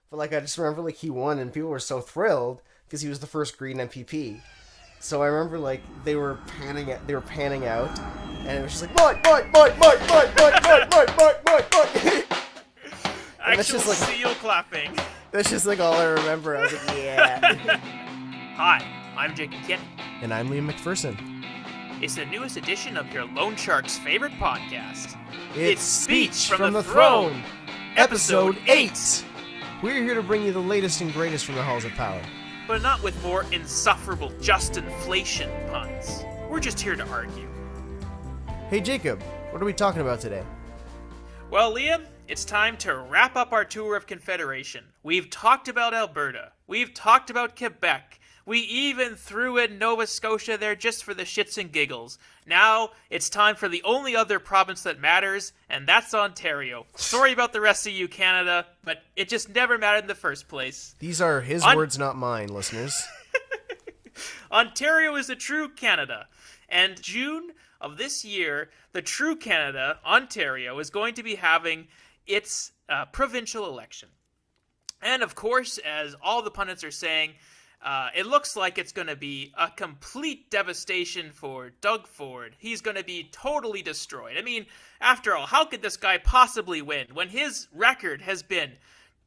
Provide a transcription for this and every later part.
But like I just remember like he won and people were so thrilled because he was the first Green MPP. So I remember like they were panning out, and it was just like Mike. And that's Actual just like seal clapping. that's just like all I remember. I was like, yeah. Hi, I'm Jacob Kinney. And I'm Liam McPherson. It's the newest edition of your Loan Shark's favorite podcast. It's Speech from the Throne, Episode 8. We're here to bring you the latest and greatest from the halls of power. But not with more insufferable just inflation puns. We're just here to argue. Hey Jacob, what are we talking about today? Well, Liam, it's time to wrap up our tour of Confederation. We've talked about Alberta. We've talked about Quebec. We even threw in Nova Scotia there just for the shits and giggles. Now, it's time for the only other province that matters, and that's Ontario. Sorry about the rest of you, Canada, but it just never mattered in the first place. These are his words, not mine, listeners. Ontario is the true Canada, and June of this year, the true Canada, Ontario, is going to be having its provincial election. And of course, as all the pundits are saying, it looks like it's going to be a complete devastation for Doug Ford. He's going to be totally destroyed. I mean, after all, how could this guy possibly win when his record has been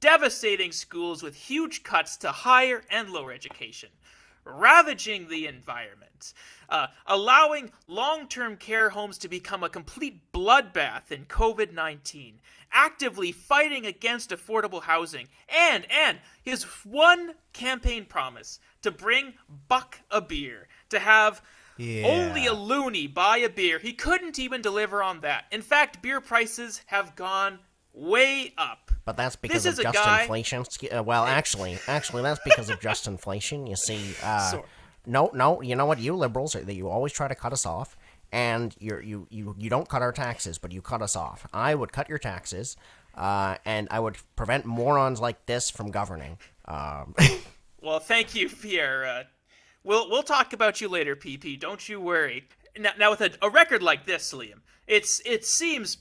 devastating schools with huge cuts to higher and lower education, ravaging the environment, allowing long-term care homes to become a complete bloodbath in COVID-19, actively fighting against affordable housing, and his one campaign promise to bring Buck a beer, to have only a loony buy a beer. He couldn't even deliver on that. In fact, beer prices have gone way up. But that's because of just inflation. Well, actually, that's because of just inflation. You see, no, you know what, you liberals, you always try to cut us off, and you don't cut our taxes, but you cut us off. I would cut your taxes, and I would prevent morons like this from governing. Well, thank you, Pierre. We'll talk about you later, PP. Don't you worry. Now with a record like this, Liam, it seems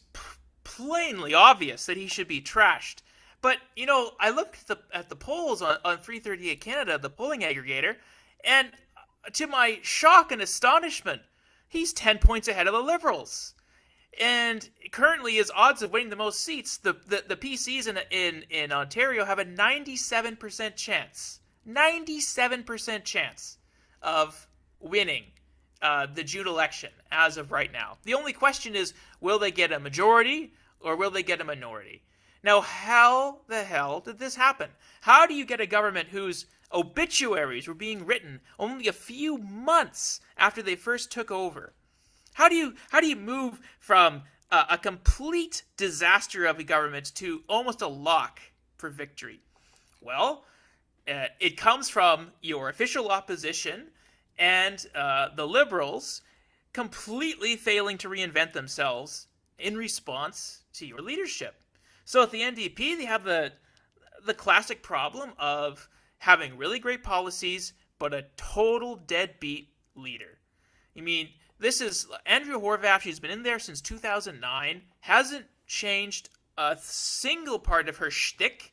plainly obvious that he should be trashed. But, you know, I looked at the polls on 338 Canada, the polling aggregator, and to my shock and astonishment, he's 10 points ahead of the Liberals. And currently his odds of winning the most seats, the PCs in Ontario have a 97% chance. 97% chance of winning the June election as of right now. The only question is, will they get a majority or will they get a minority? Now, how the hell did this happen? How do you get a government whose obituaries were being written only a few months after they first took over? How do you move from a complete disaster of a government to almost a lock for victory? Well, it comes from your official opposition and the Liberals completely failing to reinvent themselves in response to your leadership. So at the NDP, they have the classic problem of having really great policies, but a total deadbeat leader. I mean, this is Andrea Horwath. She's been in there since 2009, hasn't changed a single part of her shtick,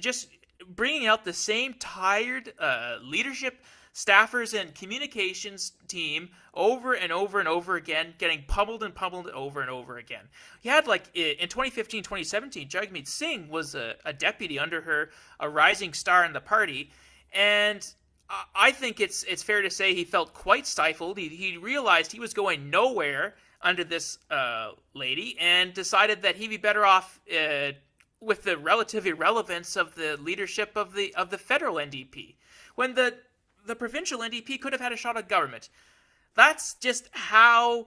just bringing out the same tired leadership staffers and communications team over and over and over again, getting pummeled over and over again. You had, like, in 2015, 2017, Jagmeet Singh was a deputy under her, a rising star in the party, and I think it's fair to say he felt quite stifled. He realized he was going nowhere under this lady and decided that he'd be better off with the relative irrelevance of the leadership of the federal NDP, when the provincial NDP could have had a shot at government. That's just how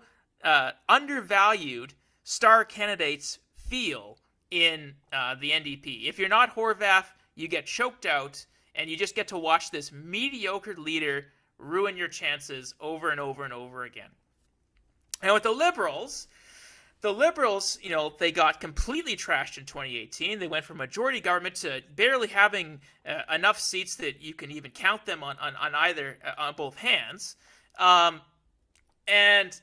undervalued star candidates feel in the NDP. If you're not Horwath, you get choked out, and you just get to watch this mediocre leader ruin your chances over and over and over again. And with the Liberals, you know, they got completely trashed in 2018. They went from majority government to barely having enough seats that you can even count them on both hands. And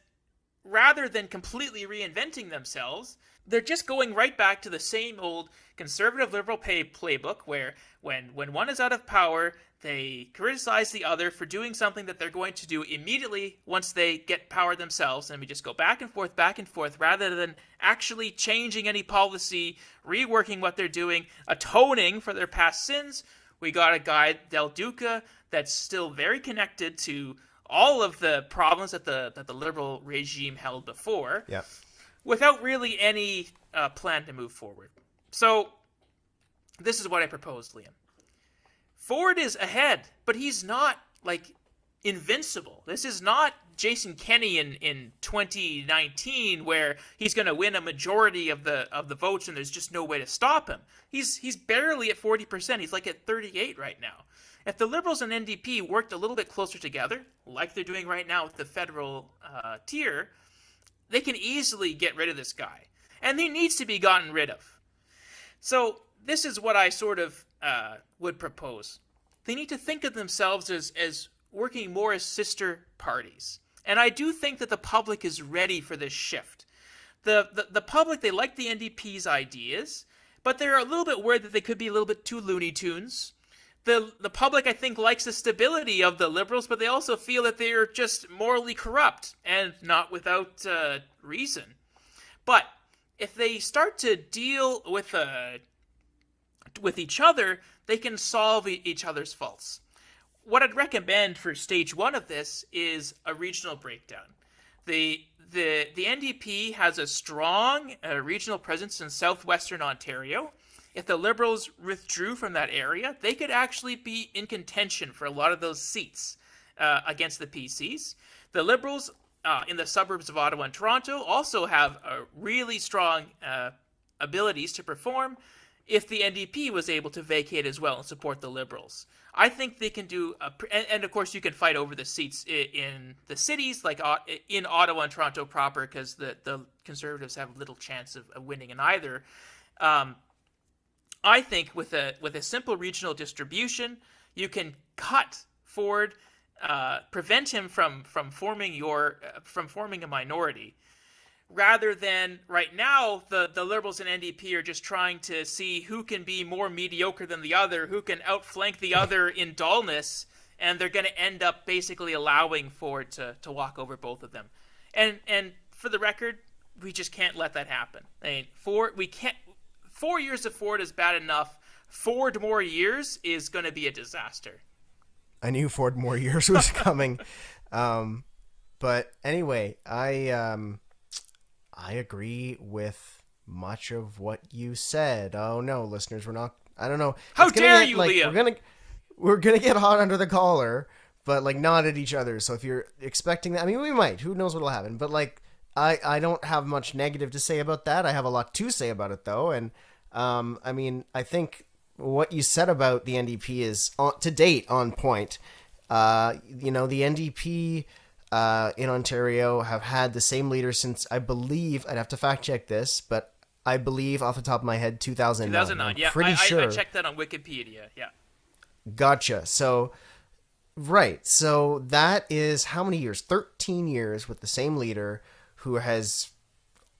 rather than completely reinventing themselves, they're just going right back to the same old conservative liberal playbook where when one is out of power, they criticize the other for doing something that they're going to do immediately once they get power themselves, and we just go back and forth, rather than actually changing any policy, reworking what they're doing, atoning for their past sins. We got a guy, Del Duca, that's still very connected to all of the problems that the liberal regime held before, without really any plan to move forward. So this is what I propose, Liam. Ford is ahead, but he's not, like, invincible. This is not Jason Kenney in 2019, where he's going to win a majority of the votes and there's just no way to stop him. He's barely at 40%. He's like at 38 right now. If the Liberals and NDP worked a little bit closer together, like they're doing right now with the federal tier, they can easily get rid of this guy. And he needs to be gotten rid of. So this is what I sort of would propose. They need to think of themselves as working more as sister parties. And I do think that the public is ready for this shift. The public, they like the NDP's ideas, but they're a little bit worried that they could be a little bit too Looney Tunes. The public, I think, likes the stability of the Liberals, but they also feel that they're just morally corrupt, and not without reason. But if they start to deal with each other, they can solve each other's faults. What I'd recommend for stage one of this is a regional breakdown. The NDP has a strong regional presence in southwestern Ontario. If the Liberals withdrew from that area, they could actually be in contention for a lot of those seats against the PCs. The Liberals in the suburbs of Ottawa and Toronto also have really strong abilities to perform if the NDP was able to vacate as well and support the Liberals. I think they can do, and of course you can fight over the seats in the cities, like in Ottawa and Toronto proper, because the Conservatives have little chance of winning in either. I think with a simple regional distribution, you can cut Ford, prevent him from forming a minority, rather than right now the Liberals and NDP are just trying to see who can be more mediocre than the other, who can outflank the other in dullness, and they're going to end up basically allowing Ford to walk over both of them. And for the record, we just can't let that happen. I mean, 4 years of Ford is bad enough. 4 more years is going to be a disaster. I knew 4 more years was coming. But anyway, I agree with much of what you said. Oh no, listeners, we're not. I don't know. How dare you, Liam? We're gonna get hot under the collar, but like not at each other. So if you're expecting that, I mean, we might. Who knows what'll happen? But like, I don't have much negative to say about that. I have a lot to say about it though, and I mean, I think what you said about the NDP is to date on point. You know, the NDP. In Ontario have had the same leader since, I believe, I'd have to fact check this, but I believe off the top of my head 2009. 2009, yeah. Pretty sure. I checked that on Wikipedia, yeah. Gotcha. So, right. So that is how many years? 13 years with the same leader who has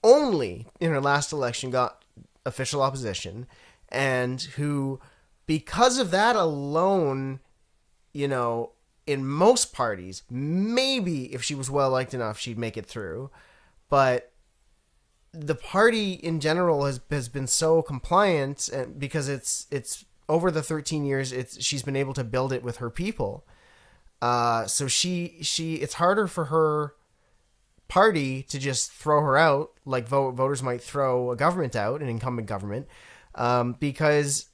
only in her last election got official opposition, and who, because of that alone, you know, in most parties, maybe if she was well liked enough, she'd make it through. But the party in general has been so compliant, and because it's over the 13 years, she's been able to build it with her people. So it's harder for her party to just throw her out, like voters might throw a government out, an incumbent government, because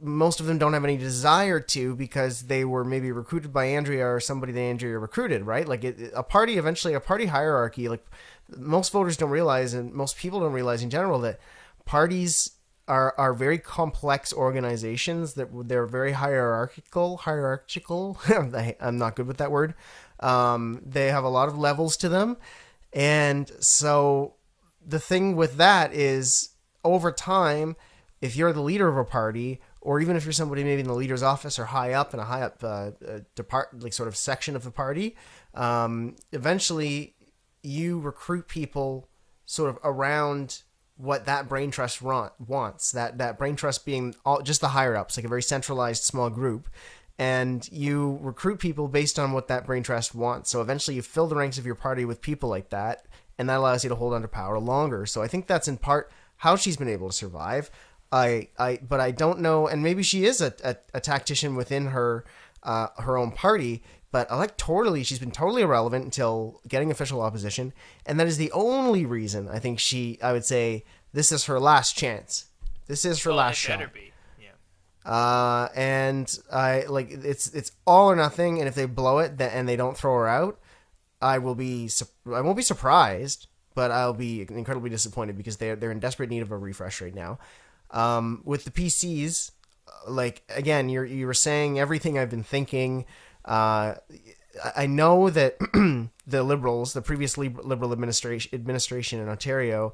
most of them don't have any desire to, because they were maybe recruited by Andrea or somebody that Andrea recruited, right? Like a party hierarchy, like most voters don't realize, and most people don't realize in general, that parties are very complex organizations, that they're very hierarchical. I'm not good with that word. They have a lot of levels to them. And so the thing with that is, over time, if you're the leader of a party, or even if you're somebody maybe in the leader's office or high up in a high up sort of section of the party, eventually you recruit people sort of around what that brain trust wants. That brain trust being just the higher ups, like a very centralized small group. And you recruit people based on what that brain trust wants. So eventually you fill the ranks of your party with people like that, and that allows you to hold on to power longer. So I think that's in part how she's been able to survive. But I don't know, and maybe she is a tactician within her own party, but electorally she's been totally irrelevant until getting official opposition, and that is the only reason I think I would say this is her last chance. This is her last shot. Better be. And I it's all or nothing, and if they blow it and they don't throw her out, I won't be surprised, but I'll be incredibly disappointed because they're in desperate need of a refresh right now. With the PCs, like again, you were saying everything I've been thinking. I know that the Liberals, the previous Liberal administration in Ontario,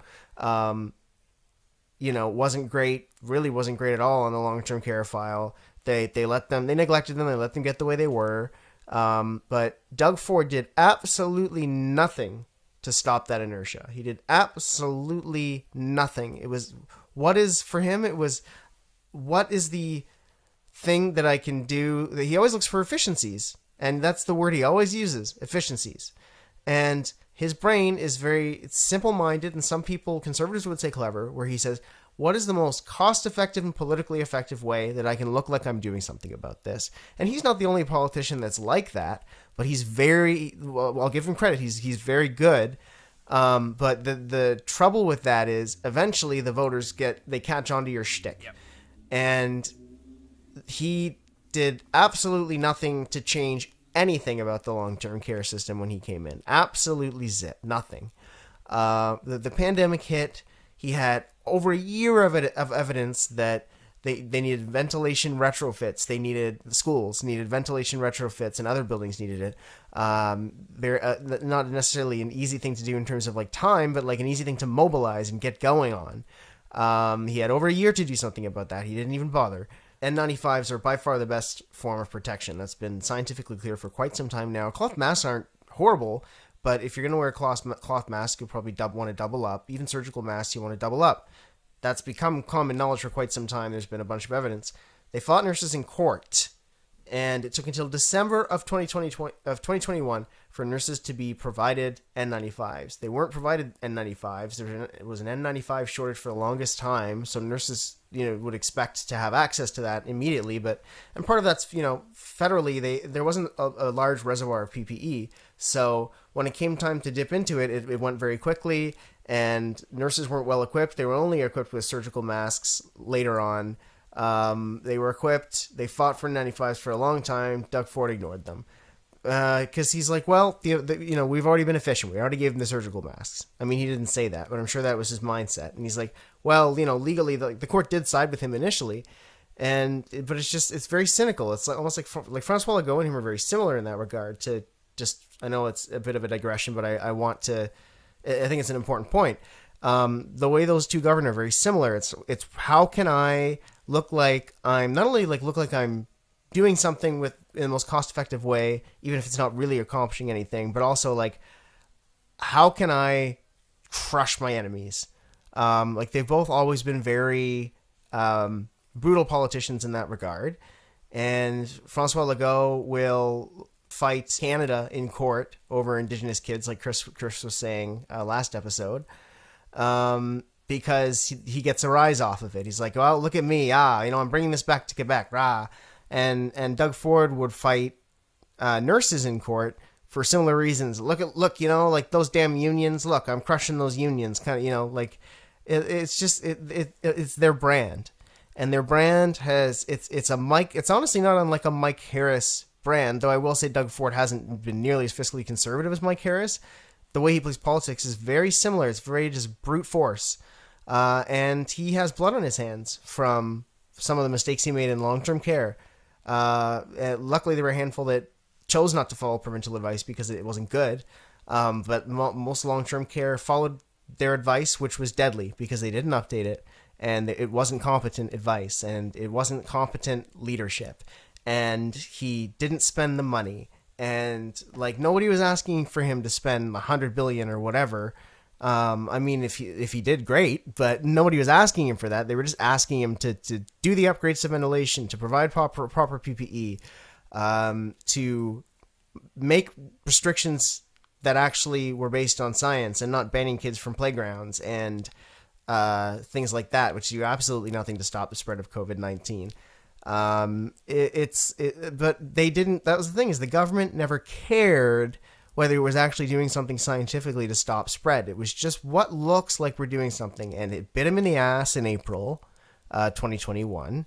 wasn't great, really wasn't great at all on the long-term care file. They neglected them, they let them get the way they were. But Doug Ford did absolutely nothing to stop that inertia. He did absolutely nothing. What is the thing that I can do? He always looks for efficiencies, and that's the word he always uses, efficiencies. And his brain is very simple-minded, and some people, conservatives would say clever, where he says, what is the most cost-effective and politically effective way that I can look like I'm doing something about this? And he's not the only politician that's like that, but he's I'll give him credit, he's very good. But the trouble with that is eventually the voters catch on to your shtick. Yep. And he did absolutely nothing to change anything about the long-term care system when he came in. Absolutely nothing. The pandemic hit. He had over a year of evidence that they needed ventilation retrofits. The schools needed ventilation retrofits, and other buildings needed it. Not necessarily an easy thing to do in terms of like time, but like an easy thing to mobilize and get going on. He had over a year to do something about that. He didn't even bother. N95s are by far the best form of protection. That's been scientifically clear for quite some time now. Cloth masks aren't horrible, but if you're going to wear a cloth mask, you'll probably want to double up. Even surgical masks, you want to double up. That's become common knowledge for quite some time. There's been a bunch of evidence. They fought nurses in court, and it took until December of 2021 for nurses to be provided N95s. They weren't provided N95s. It was an N95 shortage for the longest time, so nurses would expect to have access to that immediately. And part of that's federally there wasn't a large reservoir of PPE, so when it came time to dip into it, it went very quickly, and nurses weren't well equipped. They were only equipped with surgical masks later on. They were equipped. They fought for N95s for a long time. Doug Ford ignored them. Because he's like, well, we've already been efficient. We already gave them the surgical masks. I mean, he didn't say that, but I'm sure that was his mindset. And he's like, well, legally, the court did side with him initially, but it's very cynical. It's almost like Francois Legault and him are very similar in that regard. I know it's a bit of a digression, but I think it's an important point. The way those two govern are very similar. It's how can I look like I'm not only look like I'm doing something in the most cost-effective way, even if it's not really accomplishing anything, but also how can I crush my enemies? They've both always been very brutal politicians in that regard. And Francois Legault will fight Canada in court over Indigenous kids, like Chris was saying last episode, because he gets a rise off of it. He's like, well, look at me. I'm bringing this back to Quebec. Rah. And Doug Ford would fight nurses in court for similar reasons. Look, those damn unions. Look, I'm crushing those unions. It's their brand, and their brand it's a Mike. It's honestly not unlike a Mike Harris brand, though I will say Doug Ford hasn't been nearly as fiscally conservative as Mike Harris. The way he plays politics is very similar. It's very just brute force, and he has blood on his hands from some of the mistakes he made in long-term care. Luckily, there were a handful that chose not to follow provincial advice because it wasn't good. But most long-term care followed their advice, which was deadly because they didn't update it, and it wasn't competent advice, and it wasn't competent leadership, and he didn't spend the money, and nobody was asking for him to spend $100 billion or whatever I mean, if he did, great, but nobody was asking him for that. They were just asking him to do the upgrades to ventilation, to provide proper PPE, to make restrictions that actually were based on science and not banning kids from playgrounds and things like that, which do absolutely nothing to stop the spread of COVID-19. But they didn't. That was the thing, is the government never cared whether it was actually doing something scientifically to stop spread. It was just what looks like we're doing something, and it bit him in the ass in April 2021,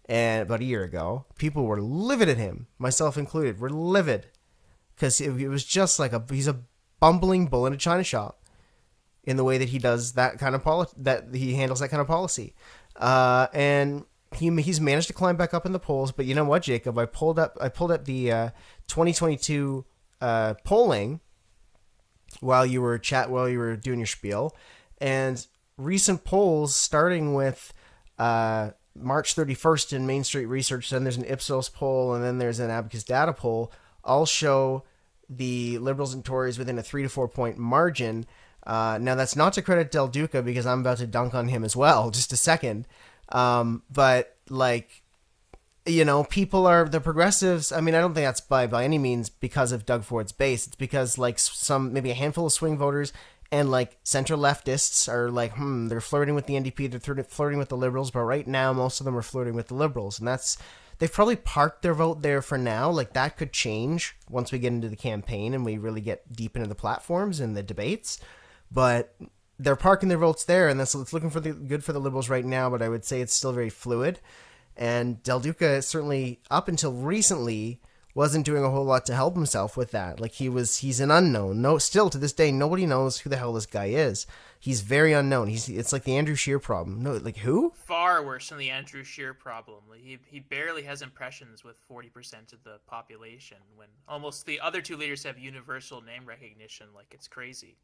and about a year ago. People were livid at him, myself included. We're livid because it was just like he's a bumbling bull in a china shop in the way that he does that kind of that he handles that kind of policy, and he's managed to climb back up in the polls. But you know what, Jacob? I pulled up the 2022 polling while you were doing your spiel, and recent polls starting with March 31st in Main Street Research, then there's an Ipsos poll, and then there's an Abacus Data poll, all show the Liberals and Tories within a 3 to 4 point margin. Now that's not to credit Del Duca, because I'm about to dunk on him as well, just a second. But like, people are the progressives. I mean, I don't think that's by any means because of Doug Ford's base. It's because like maybe a handful of swing voters and like center leftists are like, they're flirting with the NDP, they're flirting with the Liberals, but right now most of them are flirting with the Liberals, and they've probably parked their vote there for now. Like, that could change once we get into the campaign and we really get deep into the platforms and the debates. But they're parking their votes there, and it's looking for the good for the Liberals right now. But I would say it's still very fluid. And Del Duca certainly, up until recently, wasn't doing a whole lot to help himself with that. Like, he's an unknown. Still to this day, nobody knows who the hell this guy is. He's very unknown. It's like the Andrew Scheer problem. No, like who? Far worse than the Andrew Scheer problem. He barely has impressions with 40% of the population, when almost the other two leaders have universal name recognition. Like, it's crazy.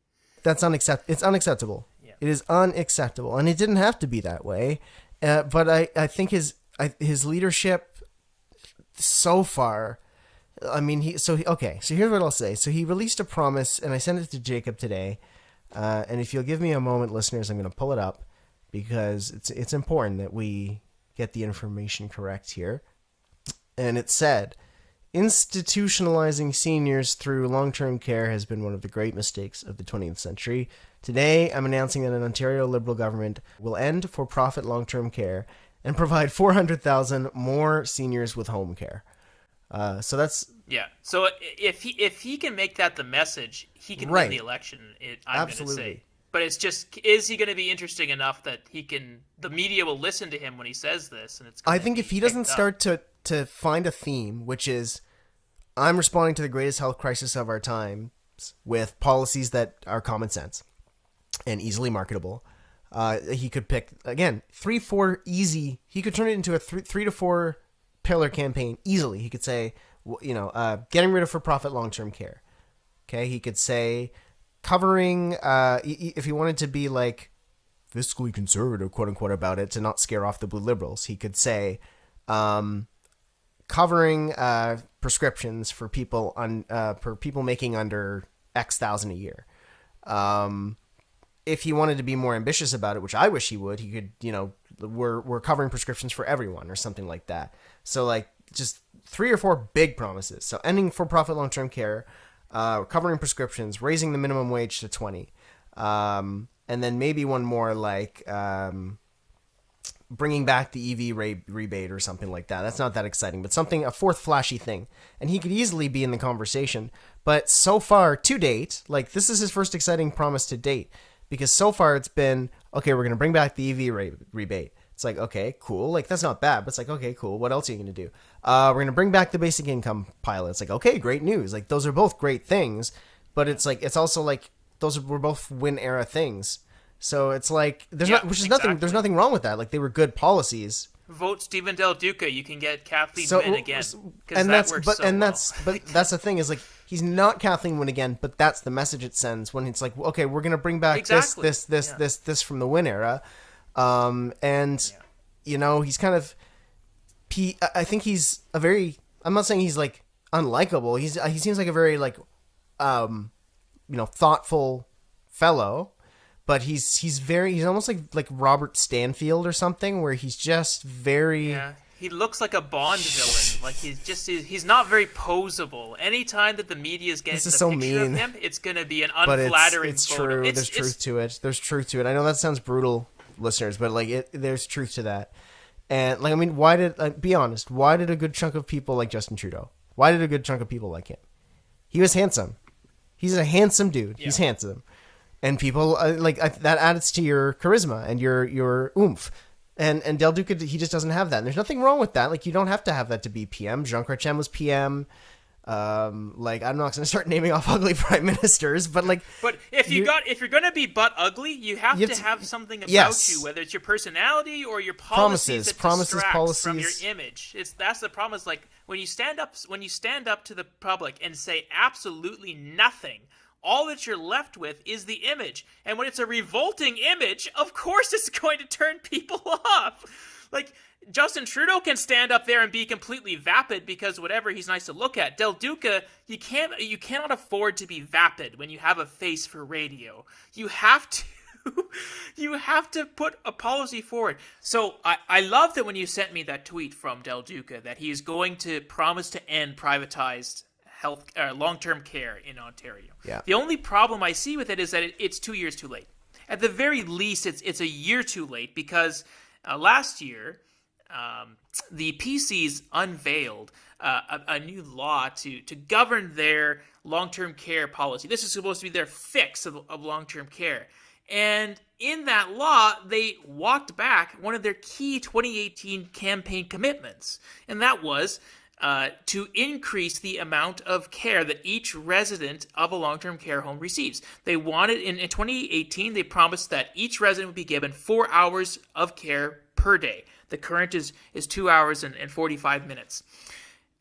That's It's unacceptable. Yeah. It is unacceptable, and it didn't have to be that way. But I think his leadership so far. I mean, so here's what I'll say. So he released a promise, and I sent it to Jacob today. And if you'll give me a moment, listeners, I'm going to pull it up, because it's important that we get the information correct here. And it said, institutionalizing seniors through long-term care has been one of the great mistakes of the 20th century. Today, I'm announcing that an Ontario Liberal government will end for-profit long-term care and provide 400,000 more seniors with home care. So that's... Yeah. So if he can make that the message, he can win the election. I'm going to say. But it's just, is he going to be interesting enough that the media will listen to him when he says this? And I think if he doesn't start to find a theme, which is, I'm responding to the greatest health crisis of our times with policies that are common sense and easily marketable, he could pick, again, 3-4 easy. He could turn it into a 3 to 4 pillar campaign easily. He could say, getting rid of for-profit long-term care. Okay, he could say covering, if he wanted to be like fiscally conservative, quote unquote, about it, to not scare off the blue Liberals, he could say covering prescriptions for people making under X thousand a year. If he wanted to be more ambitious about it, which I wish he would, he could, we're covering prescriptions for everyone or something like that. So like just 3 or 4 big promises. So ending for-profit long-term care, covering prescriptions, raising the minimum wage to 20, and then maybe one more like bringing back the EV rebate or something like that. That's not that exciting, but a fourth flashy thing. And he could easily be in the conversation. But so far, to date, like this is his first exciting promise to date, because so far it's been, okay, we're going to bring back the EV rebate. It's like, okay, cool. Like, that's not bad, but it's like, okay, cool. What else are you going to do? We're going to bring back the basic income pilot. It's like, okay, great news. Like, those are both great things, but it's like, it's also like, were both win era things. So it's like, there's nothing wrong with that. Like, they were good policies. Vote Stephen Del Duca. You can get Kathleen Wynne again. But that's the thing is, like, he's not Kathleen Wynne again, but that's the message it sends when it's like, okay, we're going to bring back this from the Wynne era. He's kind of, I think he's a very, I'm not saying he's like unlikable. He seems like a very like, thoughtful fellow. but he's almost like Robert Stanfield or something, where he's just very. Yeah. He looks like a Bond villain. Like he's not very posable. Anytime that the media is getting a picture of him, it's going to be an unflattering it's photo. True. There's truth to it. There's truth to it. I know that sounds brutal, listeners, but like there's truth to that. And like, I mean, be honest, why did a good chunk of people like Justin Trudeau? Why did a good chunk of people like him? He was handsome. He's a handsome dude. Yeah. He's handsome. And people that adds to your charisma and your oomph. And Del Duca, he just doesn't have that. And there's nothing wrong with that. Like, you don't have to have that to be PM. Jean Chrétien was PM. I'm not going to start naming off ugly prime ministers, but like. But if you're going to be butt ugly, you have to have something about you, whether it's your personality or your policies that distract from your image. That's the problem. Is like when you stand up to the public and say absolutely nothing. All that you're left with is the image. And when it's a revolting image, of course it's going to turn people off. Like, Justin Trudeau can stand up there and be completely vapid because whatever, he's nice to look at. Del Duca, you cannot afford to be vapid when you have a face for radio. You have to put a policy forward. So I love that when you sent me that tweet from Del Duca that he is going to promise to end privatized long-term care in Ontario. Yeah. The only problem I see with it is that it's 2 years too late. At the very least, it's a year too late because last year the PCs unveiled a new law to govern their long-term care policy. This is supposed to be their fix of long-term care. And in that law, they walked back one of their key 2018 campaign commitments, and that was to increase the amount of care that each resident of a long-term care home receives. They wanted, in 2018, they promised that each resident would be given 4 hours of care per day. The current is 2 hours and 45 minutes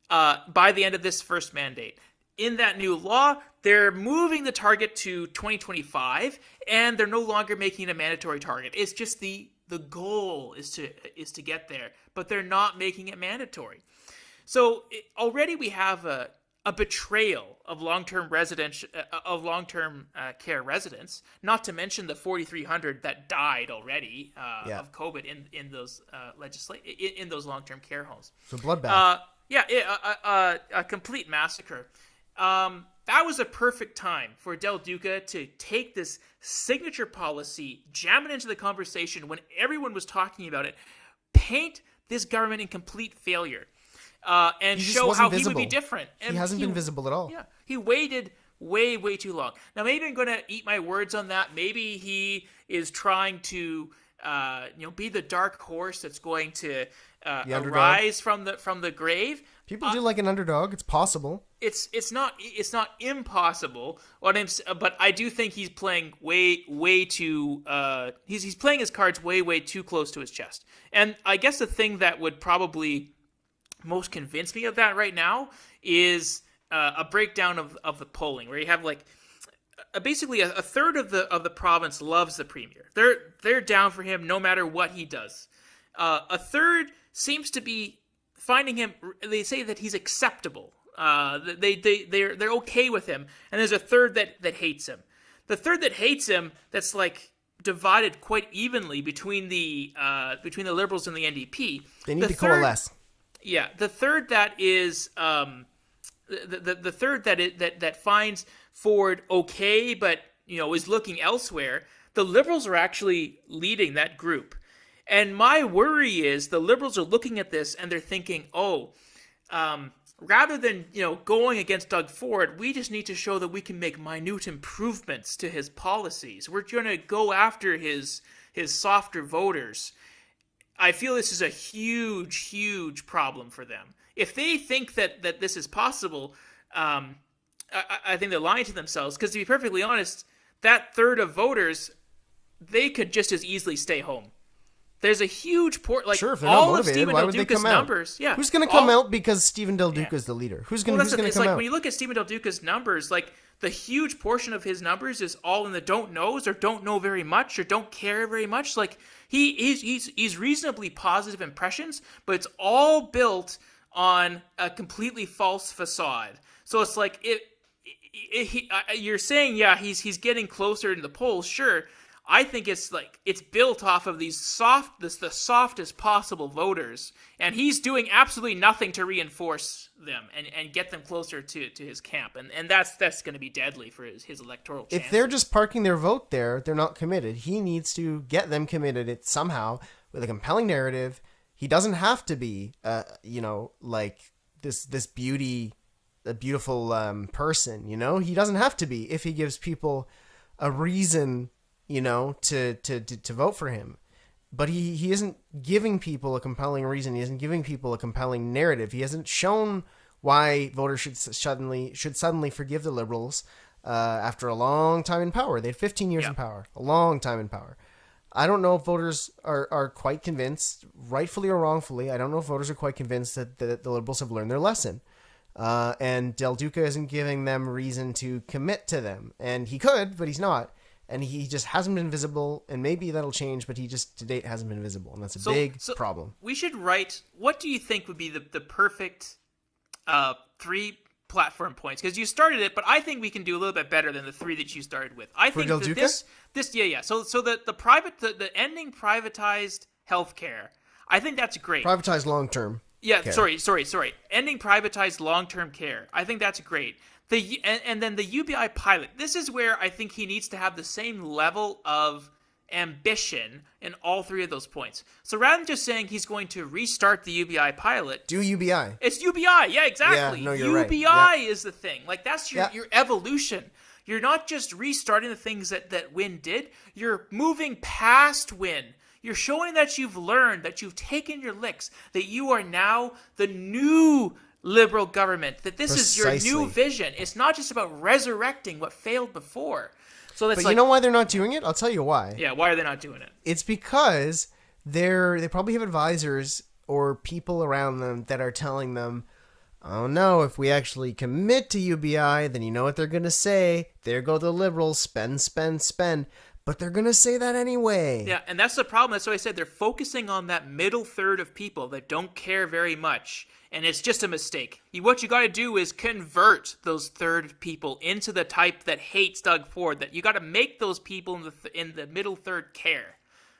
by the end of this first mandate. In that new law, they're moving the target to 2025, and they're no longer making it a mandatory target. It's just the goal is to get there, but they're not making it mandatory. So already we have a betrayal of long-term care residents. Not to mention the 4,300 that died already of COVID in those in those long-term care homes. So bloodbath. A complete massacre. That was a perfect time for Del Duca to take this signature policy, jam it into the conversation when everyone was talking about it, paint this government in complete failure. And show how he would be different. And he hasn't been visible at all. Yeah, he waited way too long. Now, maybe I'm going to eat my words on that. Maybe he is trying to, be the dark horse that's going to arise from the grave. People do like an underdog. It's possible. It's not impossible. But I do think he's playing way too. He's playing his cards way too close to his chest. And I guess the thing that would probably most convince me of that right now is a breakdown of the polling, where you have like basically a third of the province loves the premier. They're down for him no matter what he does. A third seems to be finding him. They say that he's acceptable. They're okay with him, and there's a third that hates him. The third that hates him, that's like divided quite evenly between the Liberals and the NDP. They need to coalesce. Yeah, the third that is the third that finds Ford okay, but is looking elsewhere. The Liberals are actually leading that group, and my worry is the Liberals are looking at this and they're thinking, rather than going against Doug Ford, we just need to show that we can make minute improvements to his policies. We're going to go after his softer voters. I feel this is a huge problem for them. If they think that this is possible, I think they're lying to themselves. Because to be perfectly honest, that third of voters, they could just as easily stay home. There's a huge sure, if they're all not motivated, of Stephen why Del would Duca's they come numbers. Out? Yeah, who's going to come out because Stephen Del Duca is the leader? Who's going to come out? When you look at Stephen Del Duca's numbers, like the huge portion of his numbers is all in the don't knows or don't know very much or don't care very much. Like he's reasonably positive impressions, but it's all built on a completely false facade. So it's like you're saying, yeah, he's getting closer in the polls. Sure, I think it's built off of the softest possible voters, and he's doing absolutely nothing to reinforce them and get them closer to his camp, and that's going to be deadly for his electoral chances. If they're just parking their vote there, they're not committed. He needs to get them committed. It somehow with a compelling narrative. He doesn't have to be, like this beautiful person. He doesn't have to be if he gives people a reason. To vote for him. But he isn't giving people a compelling reason. He isn't giving people a compelling narrative. He hasn't shown why voters should suddenly forgive the Liberals after a long time in power. They had 15 years in power, a long time in power. I don't know if voters are quite convinced, rightfully or wrongfully, I don't know if voters are quite convinced that the Liberals have learned their lesson. And Del Duca isn't giving them reason to commit to them. And he could, but he's not. And he just hasn't been visible, and maybe that'll change, but he just, to date, hasn't been visible, and that's a big problem. We should write, what do you think would be the perfect 3 platform points? Because you started it, but I think we can do a little bit better than the 3 that you started with. I think Del Duca? So the ending privatized healthcare, I think that's great. Privatized long-term care. Sorry. Ending privatized long-term care. I think that's great. And then the UBI pilot. This is where I think he needs to have the same level of ambition in all 3 of those points. So rather than just saying he's going to restart the UBI pilot, do UBI. It's UBI. Yeah, exactly. Yeah, no, you're UBI right. is the thing. Like that's your evolution. You're not just restarting the things that Wynne did. You're moving past Wynne. You're showing that you've learned, that you've taken your licks, that you are now the new Liberal government, that this is your new vision. It's not just about resurrecting what failed before. So that's you know why they're not doing it? I'll tell you why. Yeah, why are they not doing it? It's because they probably have advisors or people around them that are telling them, oh no, if we actually commit to UBI, then you know what they're going to say. There go the Liberals, spend. But they're going to say that anyway. Yeah, and that's the problem. That's why I said they're focusing on that middle third of people that don't care very much. And it's just a mistake. What you got to do is convert those third people into the type that hates Doug Ford. That you got to make those people in the middle third care.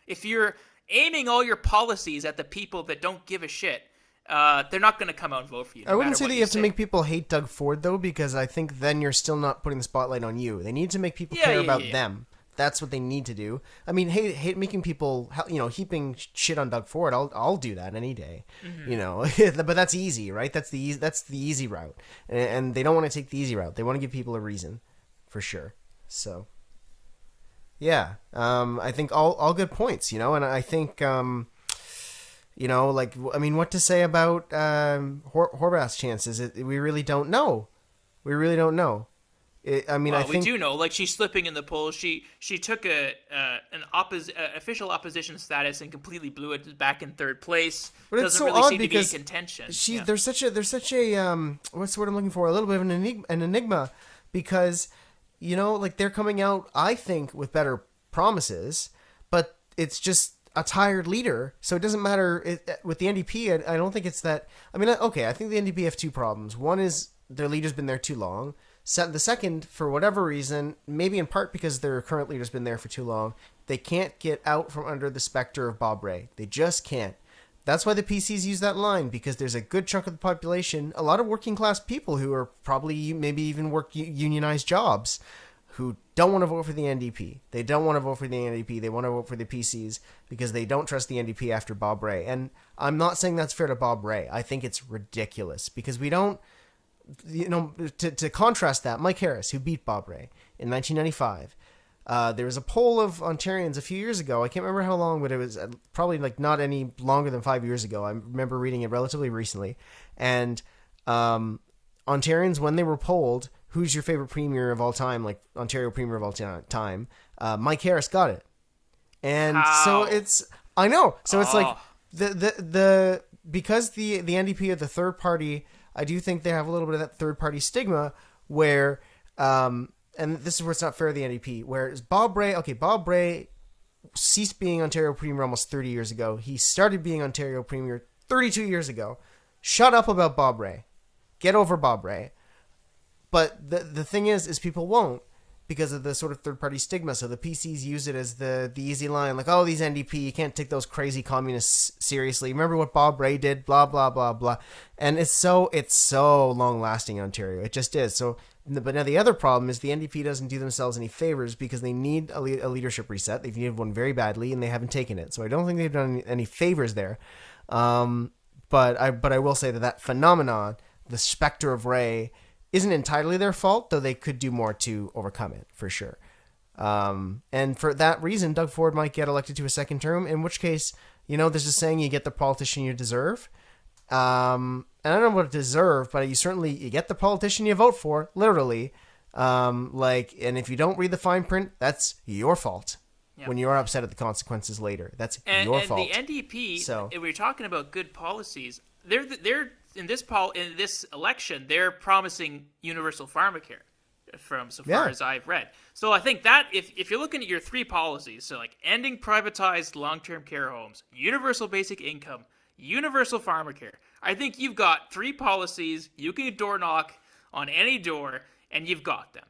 If you're aiming all your policies at the people that don't give a shit, they're not going to come out and vote for you. I wouldn't say that you have to make people hate Doug Ford, though, because I think then you're still not putting the spotlight on you. They need to make people care about them. That's what they need to do. I mean, hate making people, heaping shit on Doug Ford. I'll do that any day, but that's easy, right? That's the easy route, and they don't want to take the easy route. They want to give people a reason, for sure. So, yeah, I think all good points, and I think, what to say about Horwath's chances? We really don't know. I think we do know. Like, she's slipping in the polls. She took an official opposition status and completely blew it back in 3rd place. But it's so really odd seem because to be in contention. There's such a what's the word I'm looking for? A little bit of an enigma, because they're coming out, I think, with better promises, but it's just a tired leader. So it doesn't matter with the NDP. I don't think it's that. I mean, okay, I think the NDP have 2 problems. One is their leader's been there too long. The second, for whatever reason, maybe in part because their current leader's been there for too long, they can't get out from under the specter of Bob Rae. They just can't. That's why the PCs use that line, because there's a good chunk of the population, a lot of working class people who are probably maybe even work unionized jobs, who don't want to vote for the NDP. They don't want to vote for the NDP. They want to vote for the PCs because they don't trust the NDP after Bob Rae. And I'm not saying that's fair to Bob Rae. I think it's ridiculous because we don't. To contrast that, Mike Harris, who beat Bob Rae in 1995, there was a poll of Ontarians a few years ago. I can't remember how long, but it was probably not any longer than 5 years ago. I remember reading it relatively recently. And Ontarians, when they were polled, who's your favorite premier of all time, like Ontario premier of all time, Mike Harris got it. And so it's, I know. So it's like the because the NDP are the third party, I do think they have a little bit of that third-party stigma where, and this is where it's not fair to the NDP, where Bob Rae ceased being Ontario Premier almost 30 years ago. He started being Ontario Premier 32 years ago. Shut up about Bob Rae. Get over Bob Rae. But the thing is people won't, because of the sort of third-party stigma. So the PCs use it as the easy line, like, oh, these NDP, you can't take those crazy communists seriously. Remember what Bob Rae did? Blah, blah, blah, blah. And it's so long-lasting in Ontario. It just is. So, but now the other problem is the NDP doesn't do themselves any favors because they need a leadership reset. They've needed one very badly, and they haven't taken it. So I don't think they've done any favors there. But I will say that phenomenon, the specter of Rae, isn't entirely their fault, though they could do more to overcome it, for sure. And for that reason, Doug Ford might get elected to a second term, in which case, there's a saying, you get the politician you deserve. And I don't know what deserve, but you get the politician you vote for, literally. And if you don't read the fine print, that's your fault. Yep. When you're upset at the consequences later. That's your fault. And the NDP, if we're talking about good policies, they're in this election, they're promising universal pharmacare from so far as I've read. So I think that if you're looking at your three policies, so like ending privatized long-term care homes, universal basic income, universal pharmacare, I think you've got three policies. You can door knock on any door, and you've got them.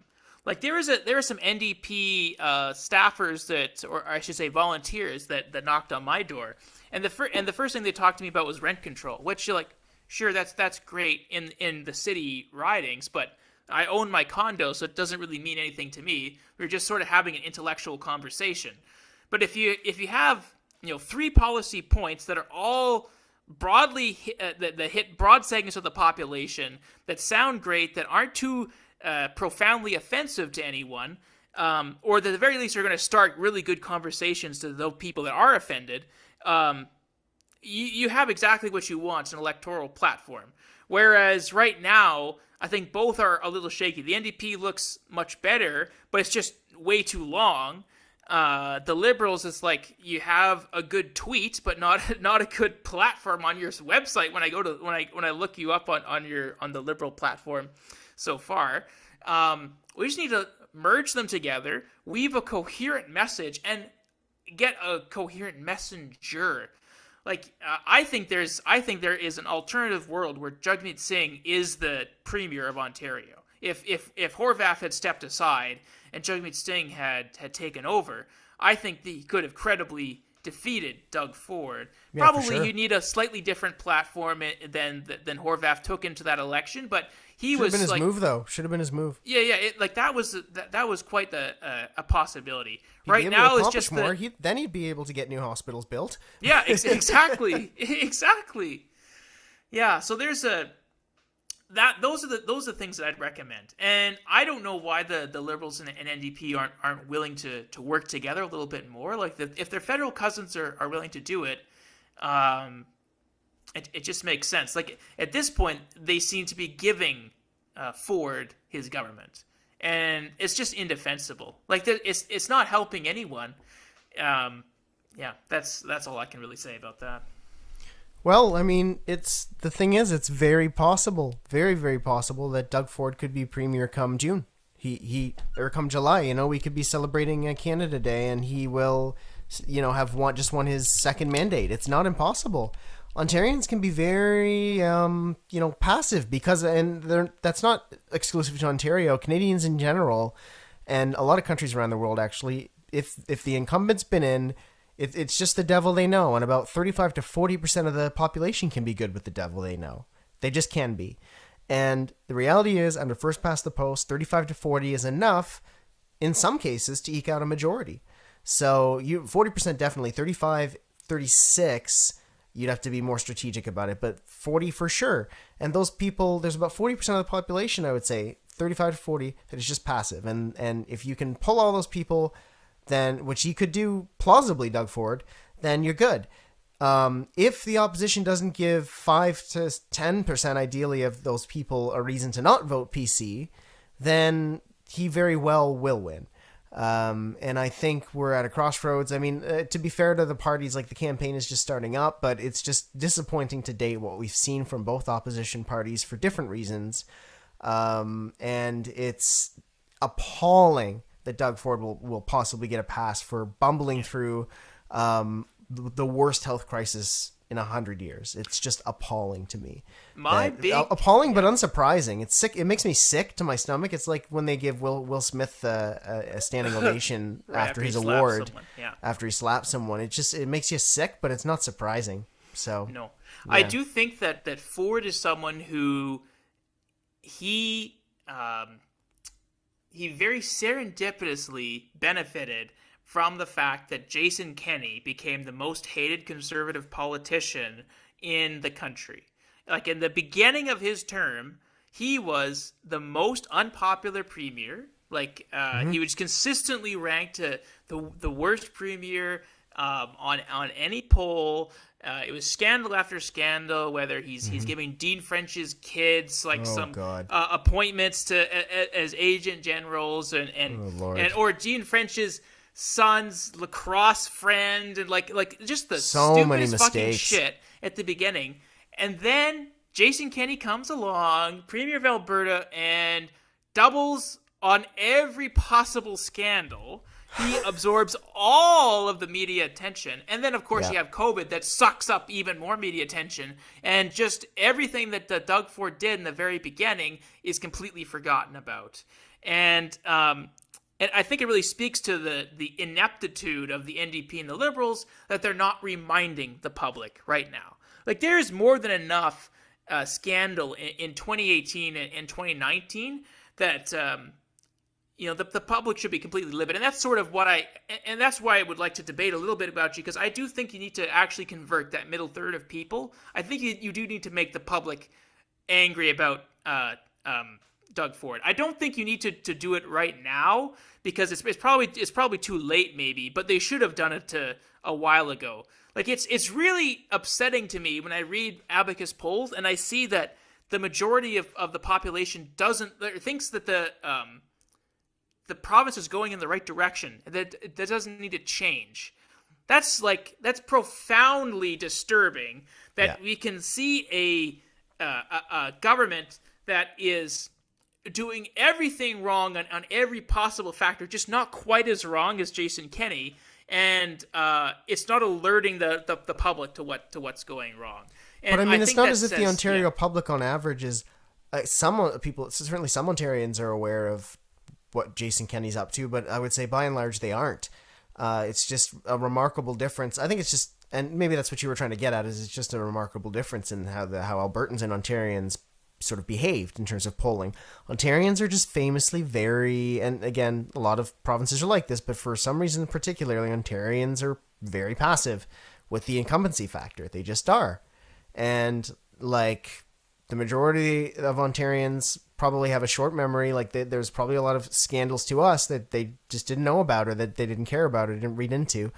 Like there are some NDP staffers or I should say volunteers that knocked on my door, and the first thing they talked to me about was rent control, which you're like, sure, that's great in the city ridings, but I own my condo, so it doesn't really mean anything to me. We're just sort of having an intellectual conversation. But if you have three policy points that are all broadly that hit broad segments of the population, that sound great, that aren't too profoundly offensive to anyone, or at the very least are going to start really good conversations to those people that are offended, you have exactly what you want, an electoral platform. Whereas right now, I think both are a little shaky. The NDP looks much better, but it's just way too long. The Liberals, it's like you have a good tweet, but not a good platform on your website. When I look you up on the Liberal platform so far, we just need to merge them together, weave a coherent message, and get a coherent messenger. Like I think there is an alternative world where Jagmeet Singh is the premier of Ontario. If Horwath had stepped aside and Jagmeet Singh had taken over, I think that he could have credibly defeated Doug Ford. Yeah, probably you need a slightly different platform than Horwath took into that election, but he was should have been his move though. Should have been his move. Yeah. That was quite a possibility. Right now it's just more. Then he'd be able to get new hospitals built. Yeah, exactly, exactly. Yeah, so there's those are the things that I'd recommend, and I don't know why the Liberals and NDP aren't willing to work together a little bit more. Like if their federal cousins are willing to do it, it just makes sense. Like at this point, they seem to be giving Ford his government, and it's just indefensible. Like it's not helping anyone. Yeah, that's all I can really say about that. Well, I mean, it's very possible, very, very possible that Doug Ford could be premier come June. Or come July, we could be celebrating Canada Day and he will, have won his second mandate. It's not impossible. Ontarians can be very, passive because, and that's not exclusive to Ontario, Canadians in general, and a lot of countries around the world actually, if the incumbent's been in, it's just the devil they know, and about 35 to 40% of the population can be good with the devil they know. They just can be. And the reality is, under first past the post, 35 to 40 is enough, in some cases, to eke out a majority. So 40% definitely, 35, 36, you'd have to be more strategic about it, but 40 for sure. And those people, there's about 40% of the population, I would say, 35 to 40, that is just passive. And if you can pull all those people, then, which he could do plausibly, Doug Ford, then you're good. If the opposition doesn't give 5 to 10% ideally of those people a reason to not vote PC, then he very well will win. And I think we're at a crossroads. I mean, to be fair to the parties, like the campaign is just starting up, but it's just disappointing to date what we've seen from both opposition parties for different reasons. And it's appalling that Doug Ford will possibly get a pass for bumbling through the worst health crisis in 100 years. It's just appalling to me. Appalling but unsurprising. It's sick. It makes me sick to my stomach. It's like when they give Will Smith a standing ovation after his award, after he slaps someone. It makes you sick, but it's not surprising. So no, yeah. I do think that Ford is someone who he very serendipitously benefited from the fact that Jason Kenney became the most hated conservative politician in the country. Like, in the beginning of his term, he was the most unpopular premier. Like, he was consistently ranked the worst premier on any poll. It was scandal after scandal, whether he's giving Dean French's kids appointments to as agent generals or Dean French's son's lacrosse friend, and like just the stupidest fucking shit at the beginning. And then Jason Kenney comes along, Premier of Alberta, and doubles on every possible scandal. He absorbs all of the media attention. And then, of course, you have COVID that sucks up even more media attention. And just everything that Doug Ford did in the very beginning is completely forgotten about. And I think it really speaks to the ineptitude of the NDP and the Liberals that they're not reminding the public right now. Like, there is more than enough scandal in 2018 and 2019 that the public should be completely livid. And that's sort of and that's why I would like to debate a little bit about you, because I do think you need to actually convert that middle third of people. I think you do need to make the public angry about Doug Ford. I don't think you need to do it right now, because it's probably too late maybe, but they should have done it a while ago. Like, it's really upsetting to me when I read Abacus polls and I see that the majority of the population thinks that the province is going in the right direction, that doesn't need to change. That's profoundly disturbing that we can see a government that is doing everything wrong on every possible factor, just not quite as wrong as Jason Kenney, and it's not alerting the public to what's going wrong. And but I mean, it's not as if the Ontario public on average is some people, certainly some Ontarians are aware of what Jason Kenney's up to, but I would say by and large they aren't. It's just a remarkable difference. I think it's just, and maybe that's what you were trying to get at, is it's just a remarkable difference in how Albertans and Ontarians sort of behaved in terms of polling. Ontarians are just famously very, and again, a lot of provinces are like this, but for some reason particularly, Ontarians are very passive with the incumbency factor. They just are. And like the majority of Ontarians probably have a short memory. Like there's probably a lot of scandals to us that they just didn't know about, or that they didn't care about, or didn't read into.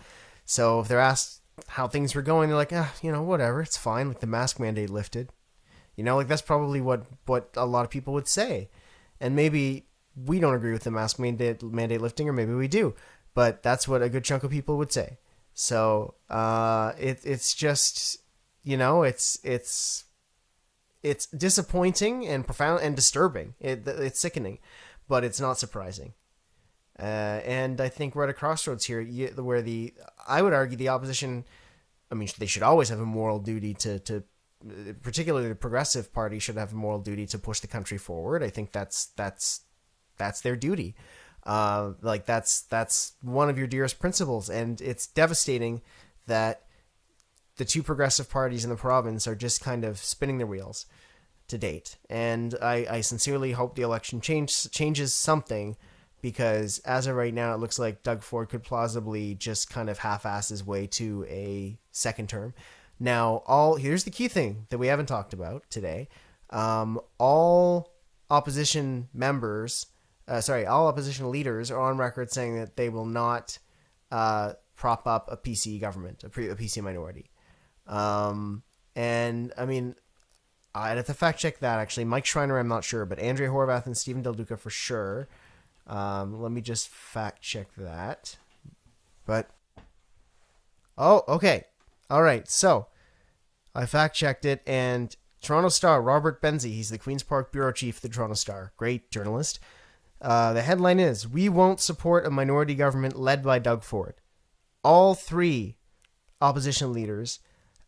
So if they're asked how things were going, they're like, whatever, it's fine. Like the mask mandate lifted. Like that's probably what a lot of people would say. And maybe we don't agree with the mask mandate lifting, or maybe we do. But that's what a good chunk of people would say. So it's just, it's disappointing and profound and disturbing. It's sickening, but it's not surprising. And I think we're at a crossroads here where I would argue the opposition, I mean, they should always have a moral duty to particularly the Progressive Party should have a moral duty to push the country forward. I think that's their duty. That's one of your dearest principles, and it's devastating that the two progressive parties in the province are just kind of spinning their wheels to date. And I sincerely hope the election changes something, because as of right now, it looks like Doug Ford could plausibly just kind of half-ass his way to a second term. Now, here's the key thing that we haven't talked about today. All opposition leaders are on record saying that they will not prop up a PC government, a PC minority. And I mean, I'd have to fact check that actually. Mike Schreiner, I'm not sure, but Andrea Horwath and Stephen Del Duca for sure. Let me just fact check that. But, okay. All right. So I fact checked it, and Toronto Star, Robert Benzie, he's the Queen's Park Bureau Chief of the Toronto Star. Great journalist. The headline is, "We won't support a minority government led by Doug Ford." All three opposition leaders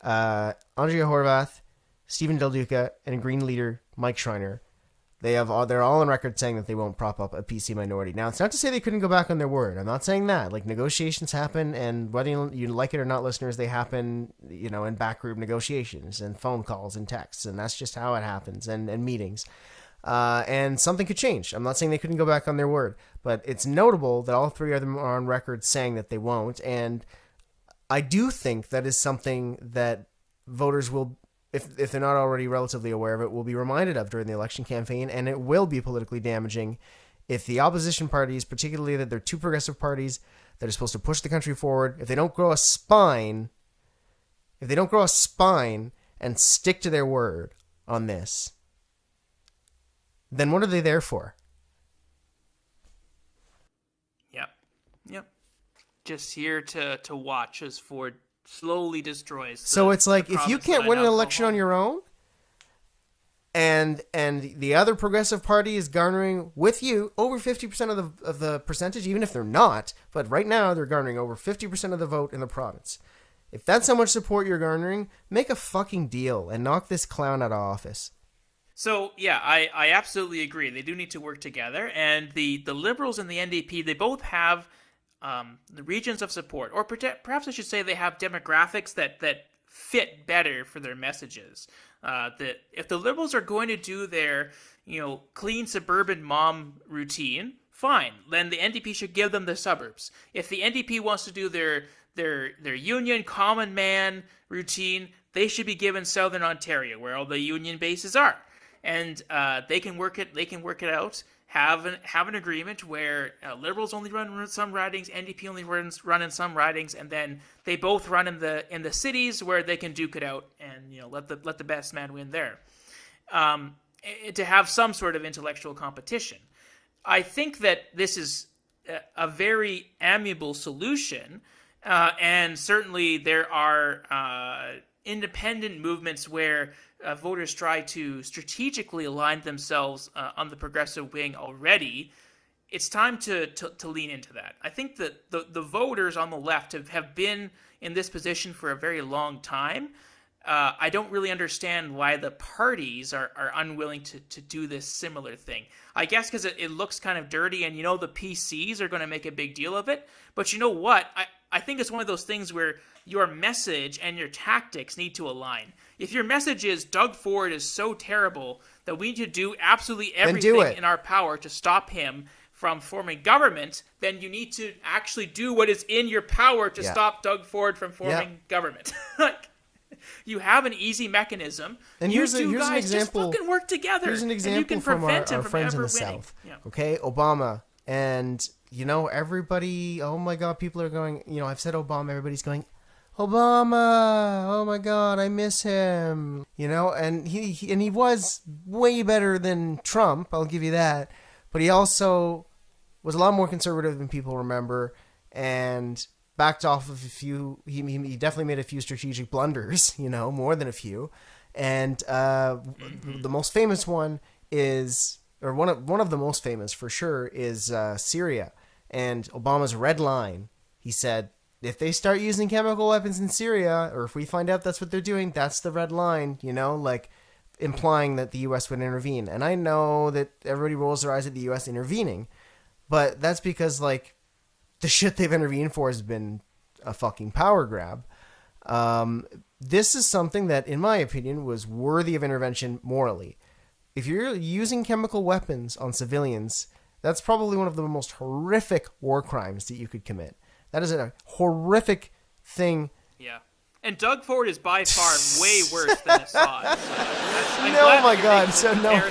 Andrea Horwath, Stephen Del Duca, and Green leader Mike Schreiner. They're all on record saying that they won't prop up a PC minority. Now, it's not to say they couldn't go back on their word. I'm not saying that. Like, negotiations happen, and whether you like it or not, listeners, they happen, in backroom negotiations and phone calls and texts, and that's just how it happens, and meetings. And something could change. I'm not saying they couldn't go back on their word, but it's notable that all three of them are on record saying that they won't, and I do think that is something that voters will, if they're not already relatively aware of it, will be reminded of during the election campaign, and it will be politically damaging if the opposition parties, particularly that they're two progressive parties that are supposed to push the country forward, if they don't grow a spine and stick to their word on this, then what are they there for? Yep. Just here to watch as Ford slowly destroys. So it's like, if you can't win an election on your own, and the other progressive party is garnering with you over 50% of the percentage, even if they're not, but right now they're garnering over 50% of the vote in the province. If that's how much support you're garnering, make a fucking deal and knock this clown out of office. So, yeah, I absolutely agree. They do need to work together, and the Liberals and the NDP, they both have the regions of support, or perhaps I should say they have demographics that fit better for their messages. That if the Liberals are going to do their, clean suburban mom routine, fine. Then the NDP should give them the suburbs. If the NDP wants to do their union common man routine, they should be given Southern Ontario, where all the union bases are, and they can work it out. Have an agreement where Liberals only run some ridings, NDP only run in some ridings, and then they both run in the cities where they can duke it out, and let the best man win there. To have some sort of intellectual competition. I think that this is a very amiable solution, and certainly there are independent movements where voters try to strategically align themselves on the progressive wing already. It's time to lean into that. I think that the voters on the left have been in this position for a very long time. I don't really understand why the parties are unwilling to do this similar thing. I guess because it looks kind of dirty, and the PCs are going to make a big deal of it. But you know what? I think it's one of those things where your message and your tactics need to align. If your message is Doug Ford is so terrible that we need to do absolutely everything in our power to stop him from forming government, then you need to actually do what is in your power to stop Doug Ford from forming government. You have an easy mechanism. And here's an example. Just fucking work together. Here's an example from our friends in the South. Yeah. Okay, Obama. And, everybody, oh my God, people are going, I've said Obama, everybody's going, Obama, oh my God, I miss him. And he was way better than Trump, I'll give you that. But he also was a lot more conservative than people remember, and backed off of a few. He definitely made a few strategic blunders, more than a few. And the most famous one is, or one of the most famous for sure, is Syria. And Obama's red line, he said, if they start using chemical weapons in Syria, or if we find out that's what they're doing, that's the red line, implying that the U.S. would intervene. And I know that everybody rolls their eyes at the U.S. intervening, but that's because, the shit they've intervened for has been a fucking power grab. This is something that, in my opinion, was worthy of intervention morally. If you're using chemical weapons on civilians, that's probably one of the most horrific war crimes that you could commit. That is a horrific thing. Yeah. And Doug Ford is by far way worse than Assad. Oh my God. So no.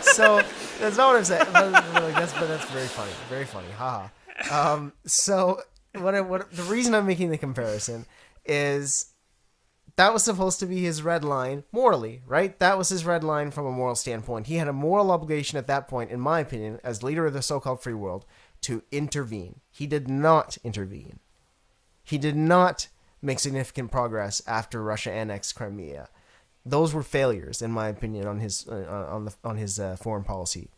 So that's not what I'm saying. But that's very funny. Very funny. Haha. So what the reason I'm making the comparison is that was supposed to be his red line morally, right? That was his red line from a moral standpoint. He had a moral obligation at that point, in my opinion, as leader of the so-called free world, to intervene. He did not intervene. He did not make significant progress after Russia annexed Crimea. Those were failures, in my opinion, on his foreign policy,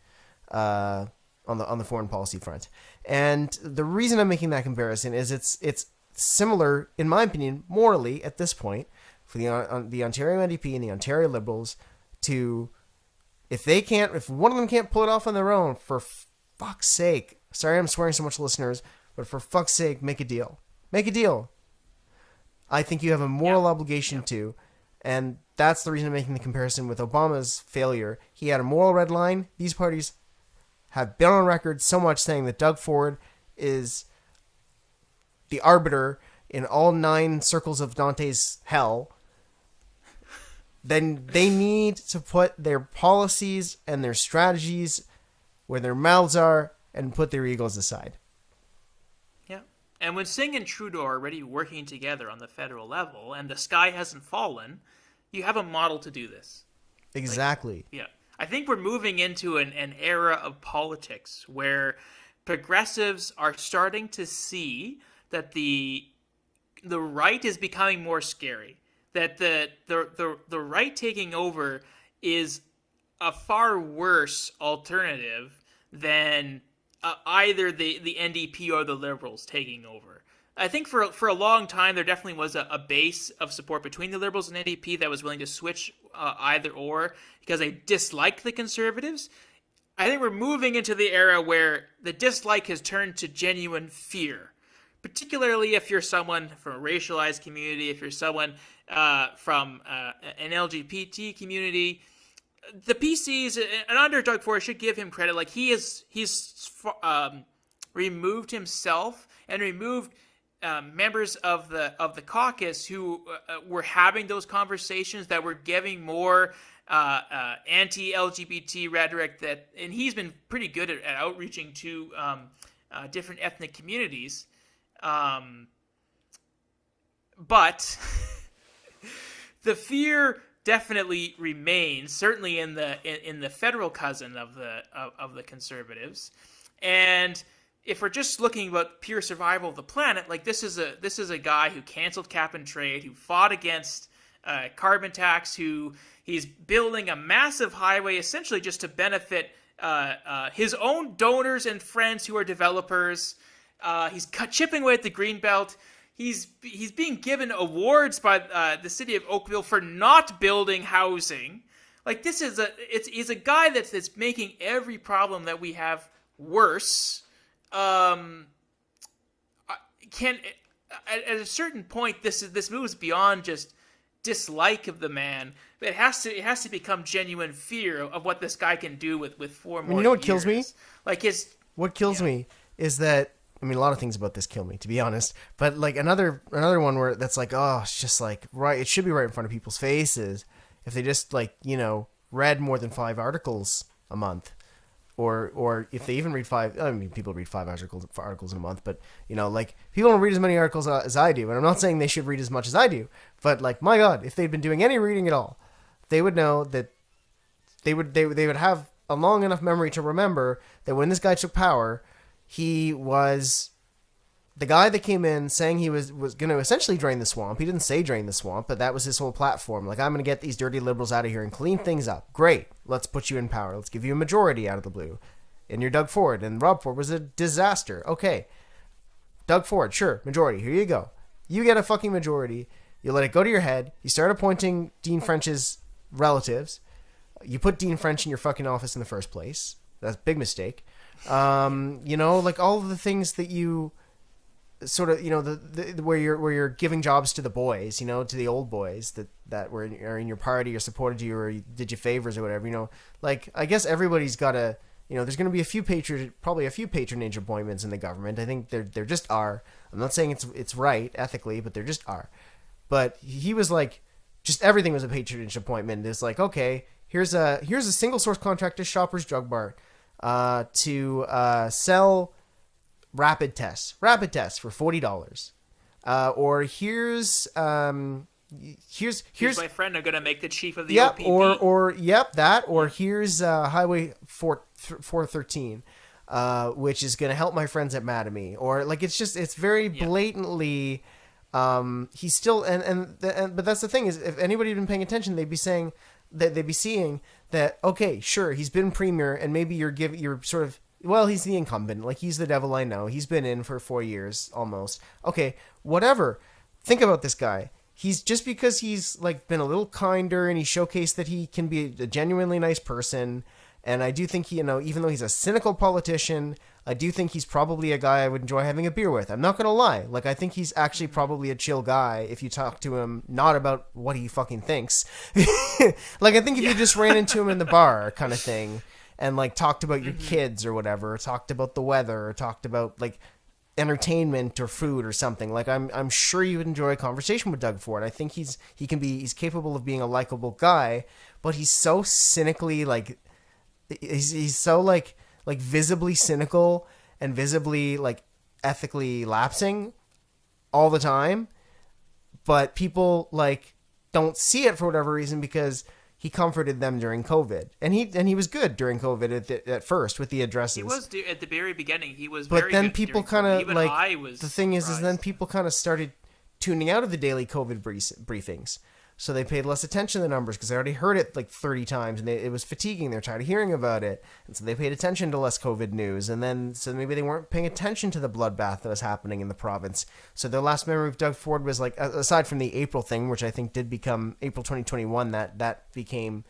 on the foreign policy front. And the reason I'm making that comparison is it's similar, in my opinion, morally at this point, for the Ontario NDP and the Ontario Liberals to, if one of them can't pull it off on their own, for fuck's sake, sorry I'm swearing so much, listeners, but for fuck's sake, make a deal. Make a deal. I think you have a moral obligation to, and that's the reason I'm making the comparison with Obama's failure. He had a moral red line. These parties have been on record so much saying that Doug Ford is the arbiter in all 9 circles of Dante's hell. Then they need to put their policies and their strategies where their mouths are and put their egos aside. Yeah. And when Singh and Trudeau are already working together on the federal level and the sky hasn't fallen, you have a model to do this. Exactly. Yeah. I think we're moving into an era of politics where progressives are starting to see that the right is becoming more scary. That the right taking over is a far worse alternative than either the NDP or the Liberals taking over. I think for a long time there definitely was a base of support between the Liberals and NDP that was willing to switch either or because they disliked the Conservatives. I think we're moving into the era where the dislike has turned to genuine fear, particularly if you're someone from a racialized community, if you're someone from an LGBT community. The PCs, and under Doug Ford, should give him credit. Like he's removed himself and removed members of the caucus who were having those conversations that were giving more anti-LGBT rhetoric. And he's been pretty good at outreaching to different ethnic communities. But the fear definitely remains, certainly in the federal cousin of the Conservatives. And if we're just looking about pure survival of the planet, like this is a guy who canceled cap and trade, who fought against carbon tax, who he's building a massive highway essentially just to benefit his own donors and friends who are developers. He's chipping away at the Greenbelt. He's being given awards by the city of Oakville for not building housing. Like this is he's a guy that's making every problem that we have worse. At a certain point, this moves beyond just dislike of the man. It has to become genuine fear of what this guy can do with 4 more. You know what kills me? What kills yeah. me is that. I mean, a lot of things about this kill me, to be honest. But like another one where that's like, oh, it's just like right. It should be right in front of people's faces if they just read more than 5 articles a month, or if they even read 5. I mean, people read 5 articles in a month, but people don't read as many articles as I do. And I'm not saying they should read as much as I do, but like my God, if they'd been doing any reading at all, they would know that they would have a long enough memory to remember that when this guy took power, he was the guy that came in saying he was going to essentially drain the swamp. He didn't say drain the swamp, but that was his whole platform. Like, I'm going to get these dirty liberals out of here and clean things up. Great. Let's put you in power. Let's give you a majority out of the blue. And you're Doug Ford. And Rob Ford was a disaster. Okay. Doug Ford, sure. Majority. Here you go. You get a fucking majority. You let it go to your head. You start appointing Dean French's relatives. You put Dean French in your fucking office in the first place. That's a big mistake. Like all of the things that you sort of, where you're giving jobs to the boys, to the old boys that are in your party or supported you or did you favors or whatever, like I guess everybody's got to, there's going to be probably a few patronage appointments in the government. I think there just are. I'm not saying it's right ethically, but there just are. But he was like, just everything was a patronage appointment. It's like, okay, here's a single source contract to Shoppers Drug Mart to sell rapid tests for $40. Or here's my friend. I'm gonna make the chief of the OPP. Or here's Highway 413, which is gonna help my friends at Mattamy. Or like it's very blatantly. He's still but that's the thing is if anybody had been paying attention, they'd be seeing that okay, sure, he's been premier and maybe you're sort of. Well, he's the incumbent. Like, he's the devil I know. He's been in for 4 years, almost. Okay, whatever. Think about this guy. he's just because he's like been a little kinder and he showcased that he can be a genuinely nice person. And I do think he, even though he's a cynical politician, I do think he's probably a guy I would enjoy having a beer with. I'm not going to lie. Like, I think he's actually probably a chill guy if you talk to him, not about what he fucking thinks. Like, I think if you just ran into him in the bar kind of thing and, like, talked about your kids or whatever, or talked about the weather, or talked about, like, entertainment or food or something, like, I'm sure you would enjoy a conversation with Doug Ford. I think he's capable of being a likable guy, but he's so cynically, like, he's so like visibly cynical and visibly like ethically lapsing all the time, but people like don't see it for whatever reason because he comforted them during COVID, and he was good during COVID at first with the addresses. He was at the very beginning. He was, but very then good people kind of like the thing is then people kind of started tuning out of the daily COVID briefings. So they paid less attention to the numbers because they already heard it like 30 times and it was fatiguing. They're tired of hearing about it. And so they paid attention to less COVID news. And then, so maybe they weren't paying attention to the bloodbath that was happening in the province. So their last memory of Doug Ford was like, aside from the April thing, which I think did become April 2021, that became,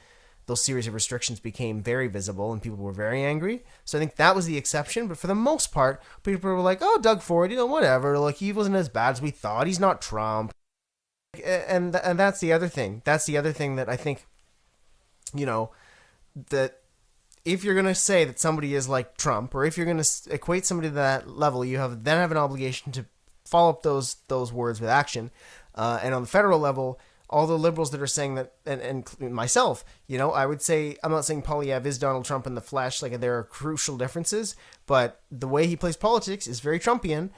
those series of restrictions became very visible and people were very angry. So I think that was the exception. But for the most part, people were like, oh, Doug Ford, whatever. Like, he wasn't as bad as we thought. He's not Trump. And that's the other thing. That's the other thing that I think, that if you're going to say that somebody is like Trump, or if you're going to equate somebody to that level, you have an obligation to follow up those words with action. And on the federal level, all the liberals that are saying that, and myself, I would say, I'm not saying Poilievre is Donald Trump in the flesh. Like, there are crucial differences, but the way he plays politics is very Trumpian.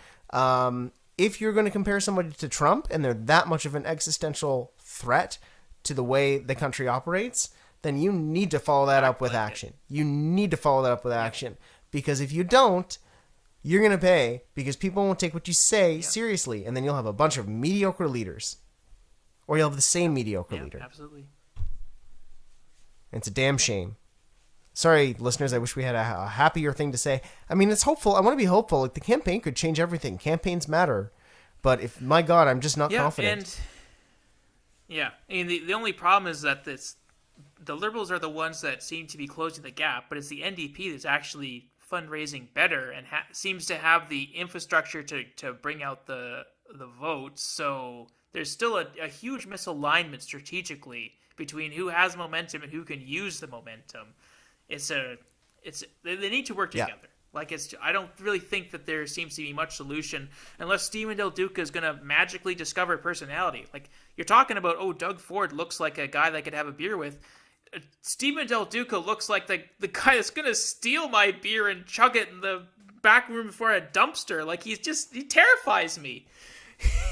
If you're going to compare somebody to Trump and they're that much of an existential threat to the way the country operates, then you need to follow that up with action. You need to follow that up with action. Because if you don't, you're going to pay, because people won't take what you say seriously. And then you'll have a bunch of mediocre leaders. Or you'll have the same mediocre leader. Absolutely. And it's a damn shame. Sorry, listeners, I wish we had a happier thing to say. I mean, it's hopeful. I want to be hopeful. Like, the campaign could change everything. Campaigns matter. But my God, I'm just not confident. I mean, the only problem is that the Liberals are the ones that seem to be closing the gap, but it's the NDP that's actually fundraising better and seems to have the infrastructure to bring out the votes. So there's still a huge misalignment strategically between who has momentum and who can use the momentum. They need to work together. Like, I don't really think that there seems to be much solution unless Stephen Del Duca is going to magically discover personality. Like, you're talking about, Doug Ford looks like a guy that I could have a beer with. Stephen Del Duca looks like the guy that's going to steal my beer and chug it in the back room before a dumpster. Like, he terrifies me.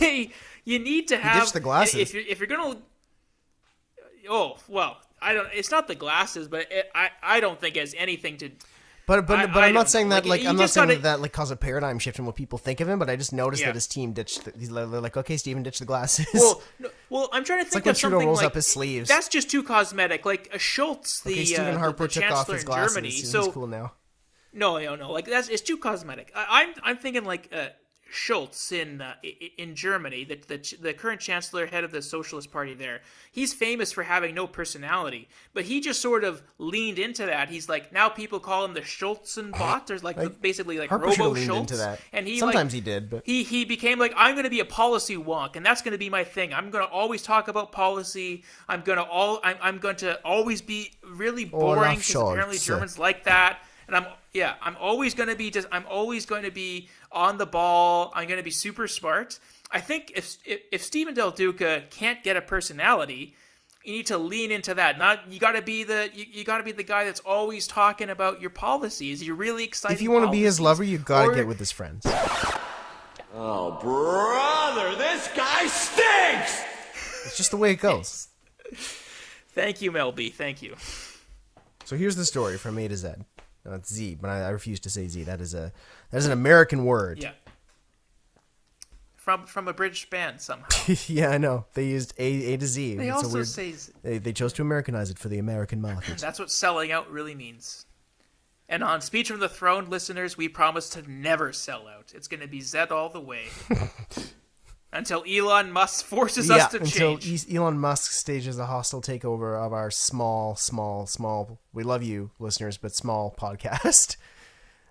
You need to have... He ditched the glasses. If you're going to... Oh, well... It's not the glasses, but I don't think it has anything to. But I'm not saying that I'm not saying that like cause a paradigm shift in what people think of him. But I just noticed that his team ditched. They're like, okay, Steven, ditch the glasses. Well, I'm trying to think like of something Trudeau rolls like up his sleeves. That's just too cosmetic. Like a Schultz, Stephen Harper took off his glasses. Germany, He's so cool now. No, like it's too cosmetic. I'm thinking like Schultz in Germany, the current chancellor, head of the Socialist Party there. He's famous for having no personality, but he just sort of leaned into that. He's like, now people call him the Schulzenbot. There's basically like Harper Robo leaned Schultz. into that. And he sometimes he did, but he became like, I'm going to be a policy wonk, and that's going to be my thing. I'm going to always talk about policy. I'm going to always be really boring because apparently Germans like that. And I'm always going to be on the ball. I'm going to be super smart. I think if Stephen Del Duca can't get a personality, you need to lean into that. You got to be the guy that's always talking about your policies. You're really excited. If you want to be his lover, you got to get with his friends. Oh, brother, this guy stinks. It's just the way it goes. Thank you, Mel B. Thank you. So here's the story from A to Z. It's Z, but I refuse to say Z. That is an American word. Yeah. From a British band somehow. Yeah, I know. They used A to Z. They it's also say they chose to Americanize it for the American market. That's what selling out really means. And on Speech from the Throne, listeners, we promise to never sell out. It's going to be Z all the way. Until Elon Musk forces us to change. Until Elon Musk stages a hostile takeover of our small, we love you, listeners, but small podcast.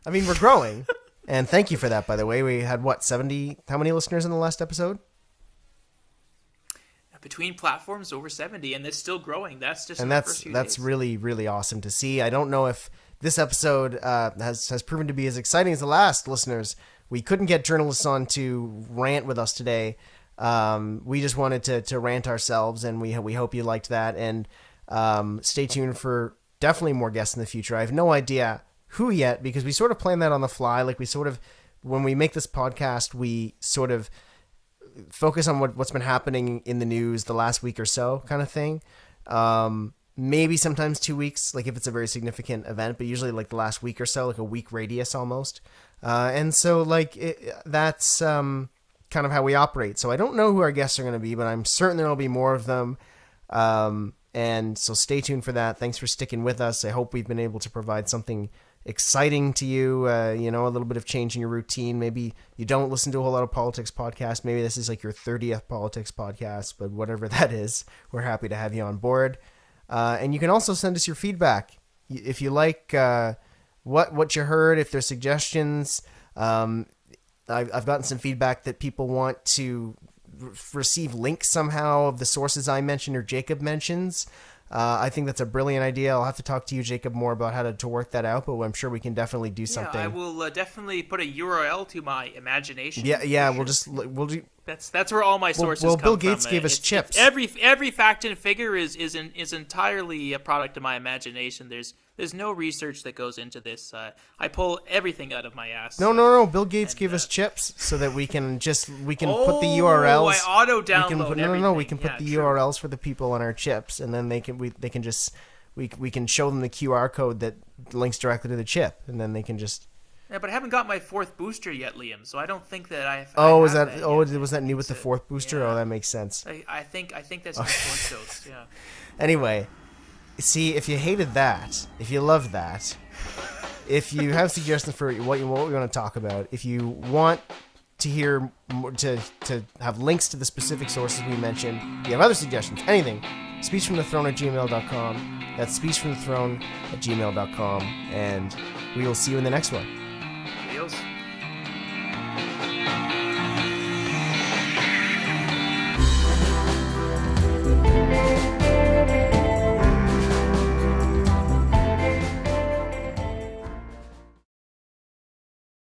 I mean, we're growing. And thank you for that, by the way. We had, 70? How many listeners in the last episode? Between platforms, over 70, and it's still growing. That's just that's really, really awesome to see. I don't know if this episode has proven to be as exciting as the last, listeners. We couldn't get journalists on to rant with us today. We just wanted to rant ourselves, and we hope you liked that. And stay tuned for definitely more guests in the future. I have no idea who yet, because we sort of plan that on the fly. Like, when we make this podcast, we sort of focus on what's been happening in the news the last week or so, kind of thing. Maybe sometimes 2 weeks, like if it's a very significant event, but usually like the last week or so, like a week radius almost. And so that's kind of how we operate. So I don't know who our guests are going to be, but I'm certain there will be more of them. And so stay tuned for that. Thanks for sticking with us. I hope we've been able to provide something exciting to you, a little bit of change in your routine. Maybe you don't listen to a whole lot of politics podcasts. Maybe this is like your 30th politics podcast, but whatever that is, we're happy to have you on board. And you can also send us your feedback. If you like what you heard, if there's suggestions. I've gotten some feedback that people want to receive links somehow of the sources I mentioned or Jacob mentions. I think that's a brilliant idea. I'll have to talk to you, Jacob, more about how to work that out, but I'm sure we can definitely do something. Yeah, I will definitely put a URL to my imagination. Yeah, sure. we'll do. That's where all my sources come from. Bill Gates gave us chips. Every fact and figure is entirely a product of my imagination. There's no research that goes into this. I pull everything out of my ass. No. Bill Gates gave us chips so that we can put the URLs. I auto download everything. We can put the URLs for the people on our chips, and then we can show them the QR code that links directly to the chip, and then they can just. Yeah, but I haven't got my 4th booster yet, Liam. So I don't think that I. Was that new with the 4th booster? Yeah. Oh, that makes sense. I think that's my 4th dose. Yeah. Anyway. See, if you hated that, if you loved that, if you have suggestions for what we want to talk about, if you want to hear more, to have links to the specific sources we mentioned, if you have other suggestions, anything, speechfromthethrone@gmail.com. That's speechfromthethrone@gmail.com, and we will see you in the next one. Adios.